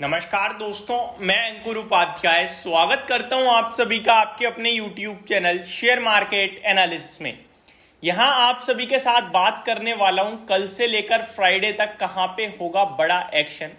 नमस्कार दोस्तों, मैं अंकुर उपाध्याय स्वागत करता हूं आप सभी का आपके अपने YouTube channel share market analysis में। यहां आप सभी के साथ बात करने वाला हूं कल से लेकर फ्राइडे तक कहां पे होगा बड़ा एक्शन,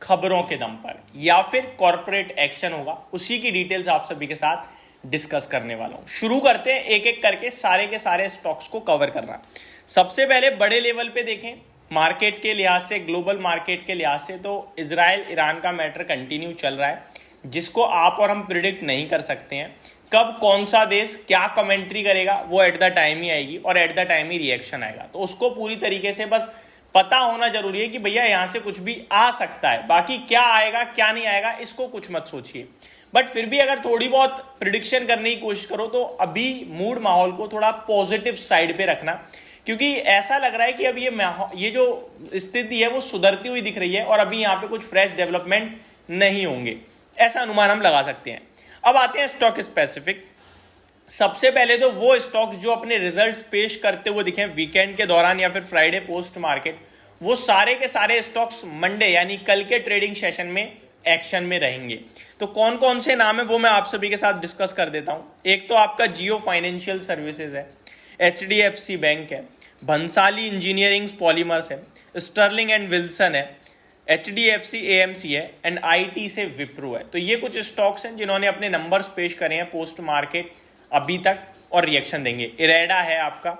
खबरों के दम पर या फिर कॉर्पोरेट एक्शन होगा, उसी की डिटेल्स आप सभी के साथ डिस्कस करने वाला हूं। शुरू करते हैं एक एक करके सारे के सारे स्टॉक्स को कवर करना। सबसे पहले बड़े लेवल पे देखें मार्केट के लिहाज से, ग्लोबल मार्केट के लिहाज से, तो इजराइल ईरान का मैटर कंटिन्यू चल रहा है, जिसको आप और हम प्रिडिक्ट नहीं कर सकते हैं। कब कौन सा देश क्या कमेंट्री करेगा वो एट द टाइम ही आएगी और at the time he reaction आएगा, तो उसको पूरी तरीके से बस पता होना जरूरी है कि भैया यहां से कुछ भी आ सकता है। बाकी क्या आएगा क्या नहीं आएगा इसको कुछ मत सोचिए, बट फिर भी अगर थोड़ी बहुत प्रिडिक्शन करने की कोशिश करो तो अभी मूड माहौल को थोड़ा पॉजिटिव साइड पे रखना, क्योंकि ऐसा लग रहा है कि अब ये जो स्थिति है वो सुधरती हुई दिख रही है और अभी यहाँ पे कुछ फ्रेश डेवलपमेंट नहीं होंगे, ऐसा अनुमान हम लगा सकते हैं। अब आते हैं स्टॉक स्पेसिफिक। सबसे पहले तो वो स्टॉक्स जो अपने रिजल्ट्स पेश करते हुए दिखे वीकेंड के दौरान या फिर फ्राइडे पोस्ट मार्केट, वो सारे के सारे स्टॉक्स मंडे यानी कल के ट्रेडिंग सेशन में एक्शन में रहेंगे। तो कौन कौन से नाम है वो मैं आप सभी के साथ डिस्कस कर देता हूं। एक तो आपका जियो फाइनेंशियल सर्विसेज है, HDFC बैंक है, भंसाली इंजीनियरिंग पॉलीमर्स है, स्टर्लिंग एंड विल्सन है, HDFC AMC है एंड IT से विप्रो है। तो ये कुछ स्टॉक्स हैं जिन्होंने अपने नंबर्स पेश करे हैं पोस्ट मार्केट अभी तक और रिएक्शन देंगे। इरेडा है आपका,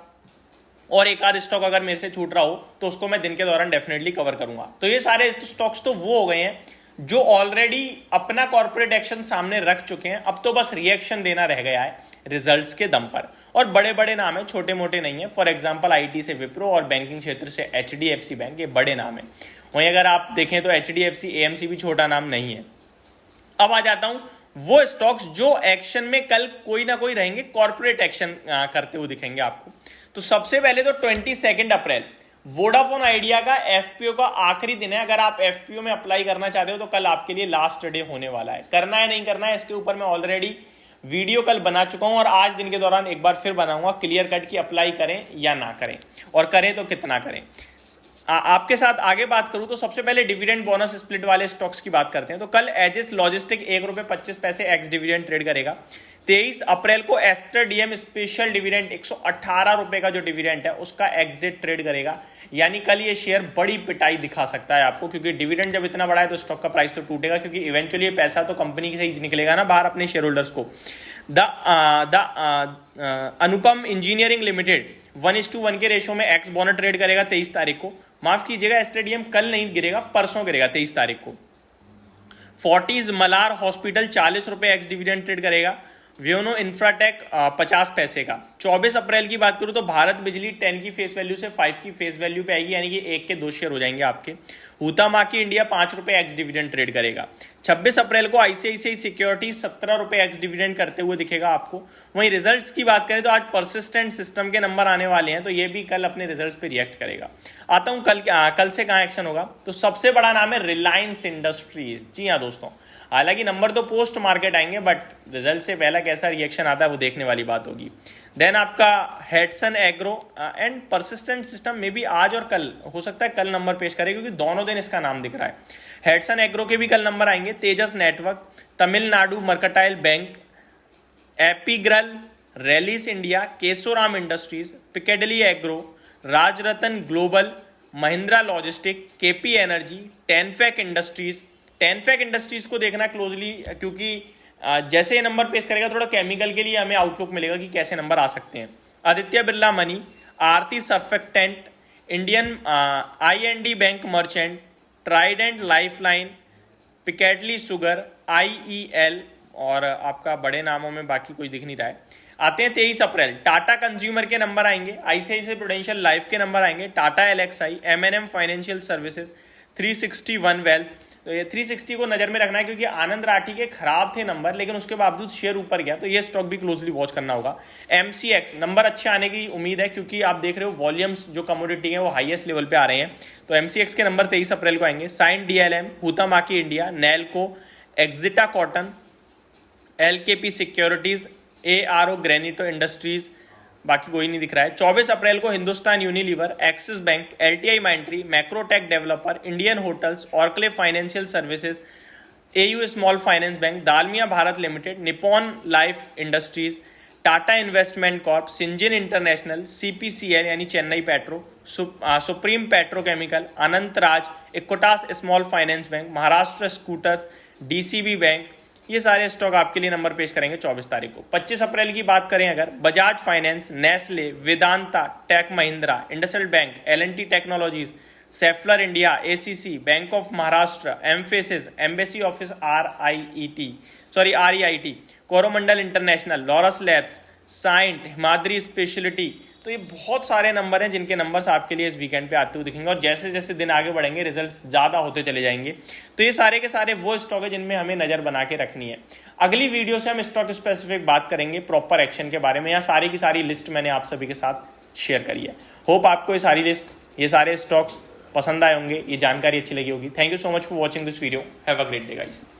और एक आध स्टॉक अगर मेरे से छूट रहा हो तो उसको मैं दिन के दौरान डेफिनेटली कवर करूंगा। तो ये सारे स्टॉक्स तो वो हो गए हैं जो ऑलरेडी अपना कॉर्पोरेट एक्शन सामने रख चुके हैं, अब तो बस रिएक्शन देना रह गया है रिजल्ट्स के दम पर। और बड़े बड़े नाम है, छोटे मोटे नहीं है। फॉर एग्जांपल IT से विप्रो और बैंकिंग क्षेत्र से HDFC बैंक, ये बड़े नाम है। वहीं अगर आप देखें तो HDFC AMC भी छोटा नाम नहीं है। अब आ जाता हूं वो स्टॉक्स जो एक्शन में कल कोई ना कोई रहेंगे, कॉर्पोरेट एक्शन करते हुए दिखेंगे आपको। तो सबसे पहले तो 22 अप्रैल वोडाफोन आइडिया का FPO का आखिरी दिन है। अगर आप FPO में अप्लाई करना चाह रहे हो तो कल आपके लिए लास्ट डे होने वाला है। करना है नहीं करना है इसके ऊपर मैं ऑलरेडी वीडियो कल बना चुका हूं और आज दिन के दौरान एक बार फिर बनाऊंगा क्लियर कट की अप्लाई करें या ना करें, और करें तो कितना करें। आपके साथ आगे बात करूं तो सबसे पहले डिविडेंड बोनस स्प्लिट वाले स्टॉक्स की बात करते हैं। तो कल edges logistic ₹1.25 x dividend trade करेगा। 23 अप्रैल को एस्टर DM स्पेशल डिविडेंड ₹118 का जो डिविडेंड है उसका एक्स डेट ट्रेड करेगा। यानी कल ये शेयर बड़ी पिटाई दिखा सकता है आपको, क्योंकि डिविडेंड जब इतना बड़ा है तो स्टॉक का प्राइस तो टूटेगा, क्योंकि इवेंचुअली ये पैसा तो कंपनी से ही निकलेगा ना बाहर अपने शेयर होल्डर्स को। अनुपम इंजीनियरिंग लिमिटेड 1:1 के रेशो में एक्स बॉनड ट्रेड करेगा 23 तारीख को। माफ कीजिएगा, एस्टर DM कल नहीं गिरेगा, परसों गिरेगा 23 तारीख को। Fortis Malar hospital ₹40 ex dividend trade करेगा। व्योनो इंफ्राटेक 50 पैसे का। 24 अप्रैल की बात करूं तो भारत बिजली 10 की फेस वैल्यू से 5 की फेस वैल्यू पे आएगी, यानी कि 1 के 2 शेयर हो जाएंगे आपके। हुतामाकी इंडिया ₹5 एक्स डिविडेंड ट्रेड करेगा। 26 अप्रैल को ICICI सिक्योरिटी ₹17 एक्स डिविडेंड करते हुए दिखेगा आपको। वहीं रिजल्ट्स की बात करें तो आज परसिस्टेंट सिस्टम के नंबर आने वाले हैं, तो ये भी कल अपने रिजल्ट्स पे रिएक्ट करेगा। आता हूं कल से कहां एक्शन होगा। तो सबसे बड़ा नाम है रिलायंस इंडस्ट्रीज। जी हाँ दोस्तों, हालांकि नंबर तो पोस्ट मार्केट आएंगे, बट रिजल्ट से पहला कैसा रिएक्शन आता है वो देखने वाली बात होगी। देन आपका Hatsun agro and persistent system में भी आज और कल हो सकता है कल नंबर पेश करे, क्योंकि दोनों दिन इसका नाम दिख रहा है। हेडसन एग्रो के भी कल नंबर आएंगे। Tejas network, Tamil Nadu mercantile bank, Epigral, Rallis India, Keshoram industries, Piccadily agro, Rajratan global, Mahindra logistic, KP energy, Tanfac industries. Tanfac industries को देखना क्लोजली, क्योंकि जैसे ये नंबर पेश करेगा थोड़ा केमिकल के लिए हमें आउटलुक मिलेगा कि कैसे नंबर आ सकते हैं। Aditya Birla money, Aarti surfactant, Indian IND bank merchant, Trident lifeline, Piccadily sugar, IEL, और आपका बड़े नामों में बाकी कोई दिख नहीं रहा है। आते हैं 23 अप्रैल, टाटा कंज्यूमर के नंबर आएंगे, ICICI प्रूडेंशियल लाइफ के नंबर आएंगे, Tata LXI, M&M financial services, 361 wealth. तो ये 360 को नजर में रखना है, क्योंकि आनंद राठी के खराब थे नंबर, लेकिन उसके बावजूद शेयर ऊपर गया, तो ये स्टॉक भी क्लोजली वॉच करना होगा। MCX नंबर अच्छे आने की उम्मीद है, क्योंकि आप देख रहे हो वॉल्यूम्स जो कमोडिटी है वो हाईएस्ट लेवल पे आ रहे हैं, तो MCX के नंबर 23 अप्रैल को आएंगे। Cyient DLM, Huhtamaki India, Nalco, Axita cotton, LKP securities, ARO granito industries, बाकी कोई नहीं दिख रहा है। 24 अप्रैल को Hindustan Unilever, Axis bank, LTI Mindtree, Macrotech developer, Indian hotels, Orkla financial services, AU small finance bank, Dalmia Bharat limited, Nippon life industries, Tata investment corp, Syngene international, CPCL यानी Chennai petro, supreme petrochemical, Anant Raj, Equitas small finance bank, Maharashtra scooters, DCB bank, ये सारे stock आपके लिए number पेश करेंगे 24 तारीख को। 25 अप्रैल की बात करें अगर, Bajaj finance, Nestle, Vedanta, tech Mahindra, IndusInd bank, L&T technologies, Schaeffler India, ACC, bank of Maharashtra, Mphasis, embassy office REIT, Coromandel international, Laurus labs, Cyient, Himadri speciality. तो ये बहुत सारे नंबर हैं जिनके नंबर्स आपके लिए इस वीकेंड पे आते हुए दिखेंगे और जैसे जैसे दिन आगे बढ़ेंगे रिजल्ट्स ज़्यादा होते चले जाएंगे। तो ये सारे के सारे वो स्टॉक है जिनमें हमें नज़र बना के रखनी है। अगली वीडियो से हम स्टॉक स्पेसिफिक बात करेंगे प्रॉपर एक्शन के बारे में। यहाँ सारी की सारी लिस्ट मैंने आप सभी के साथ शेयर करी है। होप आपको ये सारी लिस्ट, ये सारे स्टॉक्स पसंद आए होंगे, ये जानकारी अच्छी लगी होगी। Thank you so much for watching this video. Have a great day guys.